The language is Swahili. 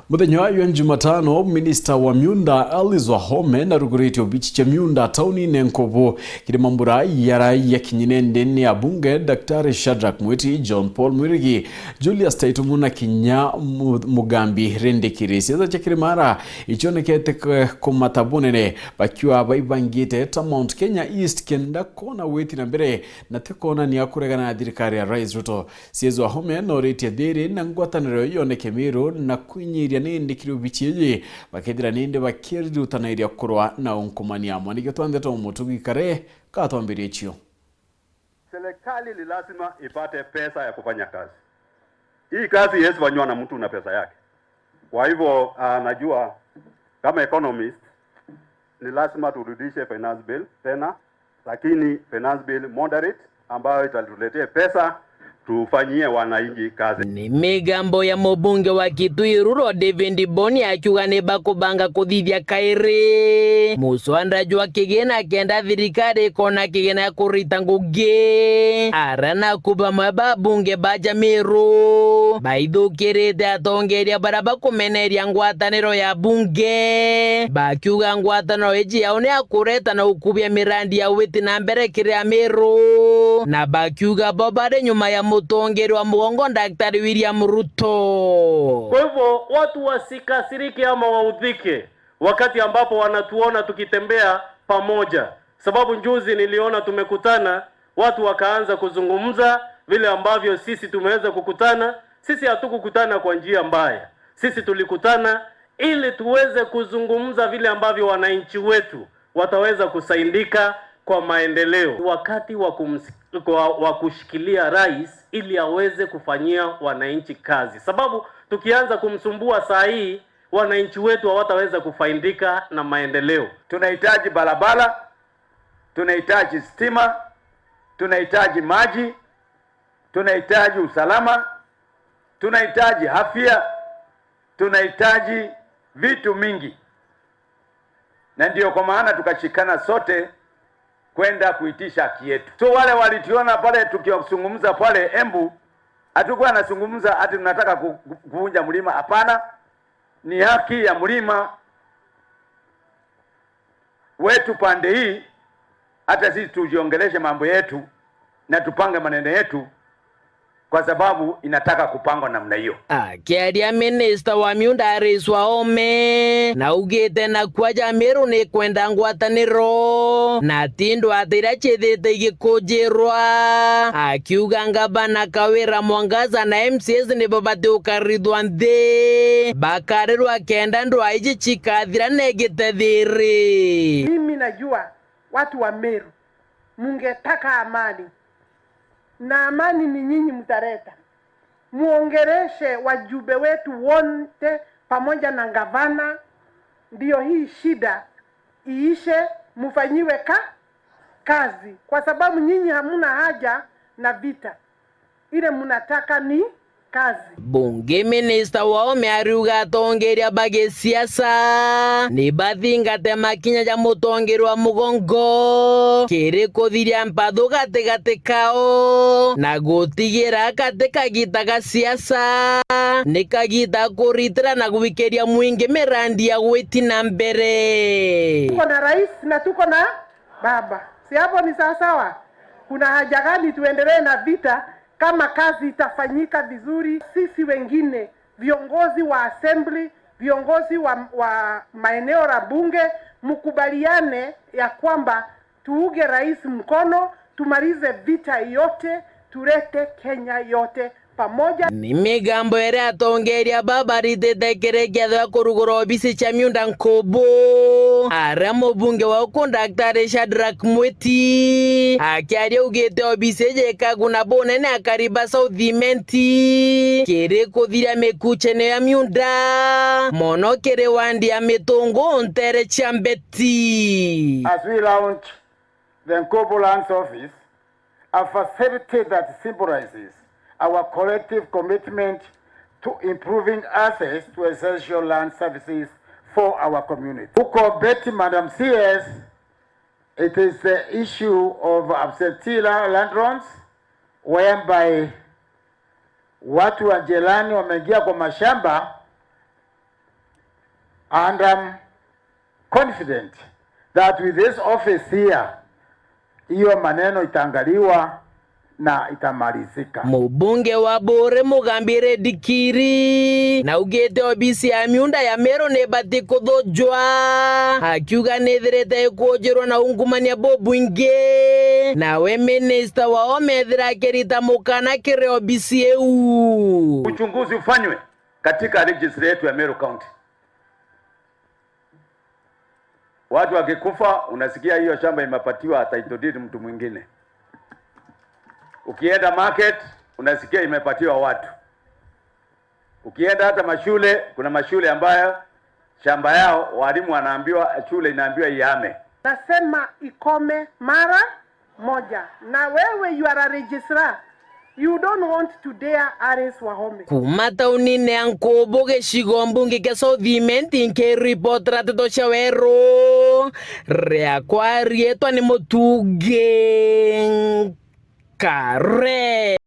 Muthenya wa Jumatano, Minister wa Miunda Alice Wahome na ruguriti obichi cha Miunda tauni Nenkobo kirimambura ya kinyinende ni abunge Daktari Shadrack Mwiti, John Paul Mwirigi, Julius Taitumu na Kinya Mugambi rende kirisi za chakirimara ichonekete kumatabunene bakiwa baibangite ta Mount Kenya East kenda kona weti na mbere na tekona ni akuregana na thirikari ya Rais Ruto. Siezo Wahome no reti thiri na ngwataniro yoneke miru na kunyiria nindi kiri ubichiji bakethira nindi bakirutana iria kurwa na unkumania mwanike twandeta umutugi kare katwambirie chio. Serikali ni lazima ipate pesa ya kufanya kazi. Hii kazi haiwezi fanywa na mtu na pesa yake. Kwa hivyo najua kama economist ni lazima turudishe finance bill tena, lakini finance bill moderate ambayo itatuletea pesa tufanyie wananchi kazi. Ni migambo ya mubunge wa Kitui Ruro David Boni akiuga ni bakubanga kuthithia kairi muswanda jwa kigena kenda thirikari kona kigena ya kurita ngugi arana kuba mababunge baja miru baithukirite atongeria baraba kumeneria ngwataniro ya bunge bakiuga ngwataniro iji yao ni akureta na ukubia mirandi ya witi na mbere kiria miru na bakiuga bobade nyuma ya mutongeri wa mugongo Daktari William Ruto. Kwa hivyo watu wasikasirike ama waudhike wakati ambapo wanatuona tukitembea pamoja, sababu njuzi niliona tumekutana watu wakaanza kuzungumza vile ambavyo sisi tumeweza kukutana. Sisi hatukukutana kwa njia mbaya, sisi tulikutana ili tuweze kuzungumza vile ambavyo wananchi wetu wataweza kusaidika kwa maendeleo. Wakati wa kushikilia rais ili aweze kufanyia wananchi kazi, sababu tukianza kumsumbua saa hii wananchi wetu hawataweza kufaidika na maendeleo. Tunahitaji barabara, tunahitaji stima, tunahitaji maji, tunahitaji usalama, tunahitaji afya, tunahitaji vitu mingi. Na ndio kwa maana tukashikana sote kwenda kuitisha haki yetu. So wale walitiona pale tukizungumza pale Embu, hatukuwa nazungumza ati tunataka kuvunja mlima. Hapana, ni haki ya mlima wetu pande hii, hata sisi tujiongeleshe mambo yetu na tupange maneno yetu, kwa sababu inataka kupangwa namna hiyo. Akiaria Minister wa Miunda Alice Wahome na ugite na kwaja miru ni kwenda ngwataniro na tindu atira chithite gikujirwa akiuga ngabana Kawira Mwangaza na MCS ni babate ukarithwa nthi bakarirwa kenda ndwa iji chikathira negite thiri. Mimi najua watu wa Meru mungetaka amani, na amani ni nyinyi mtareta. Muongereshe wajumbe wetu wote pamoja na gavana, ndio hii shida iishe, mufanyiwe kazi, kwa sababu nyinyi hamuna haja na vita, ile munataka ni kazi. Bunge Minister Wahome ariuga atongeria bage siasa ni bathingate makinya ya mutongeri wa mugongo kiri kuthiria mpathu gati kao na gutigira kati kagita ga siasa ni kagita kuritira na gwikeria mwingi mirandi ya gwiti na mbere. Tuko na rais na tuko na baba, si hapo ni sawa? Kuna haja gani tuendelee na vita kama kazi itafanyika vizuri? Sisi wengine viongozi wa assembly, viongozi wa maeneo la bunge, mkubaliane ya kwamba tuuge rais mkono, tumalize vita yote, turete Kenya yote pamoja. Ni migambo ere atongeria baba ritetekerekia thwa kurugura obisi cha Miunda Nkobo ara mubunge wa uko Daktari Shadrack Mwiti akiaria ugite obisi jekaguna bonene akariba Southimenti kiri kuthiria mikuchene ya Miunda mono kiri wandi ya mitungu ntere chambeti. As we launch the Nkobo Lands Office, a facility that symbolizes our collective commitment to improving access to essential land services for our community. Uko Betty, Madam CS, it is the issue of absentee land runs, whereby watu wa jirani wameingia kwa mashamba And I'm confident that with this office here, hiyo maneno itaangaliwa na itamalizika. Mubunge wa Bore Mugambire Dikiri na ugete obisi ya miunda ya Meru nebati kuthojwa akiuga nethirete kuojerwa na ungumania bobwinge nawe minister wao methira kerita mukana kire obisi eu. Uchunguzi ufanywe katika registry yetu ya Meru County. Watu wakikufa unasikia hiyo shamba imepatiwa title deed mtu mwingine. Ukienda market unasikia imepatiwa watu. Ukienda hata mashule, kuna mashule ambayo shamba yao walimu wanaambiwa, shule inaambiwa ihame. Nasema ikome mara moja. Na wewe you are a registrar. You don't want to dare Alice Wahome. Kumata unine ankobo geshigo mbunge ke Southiment inke report rateto shawero rea kwa rietwa ni motuge kare.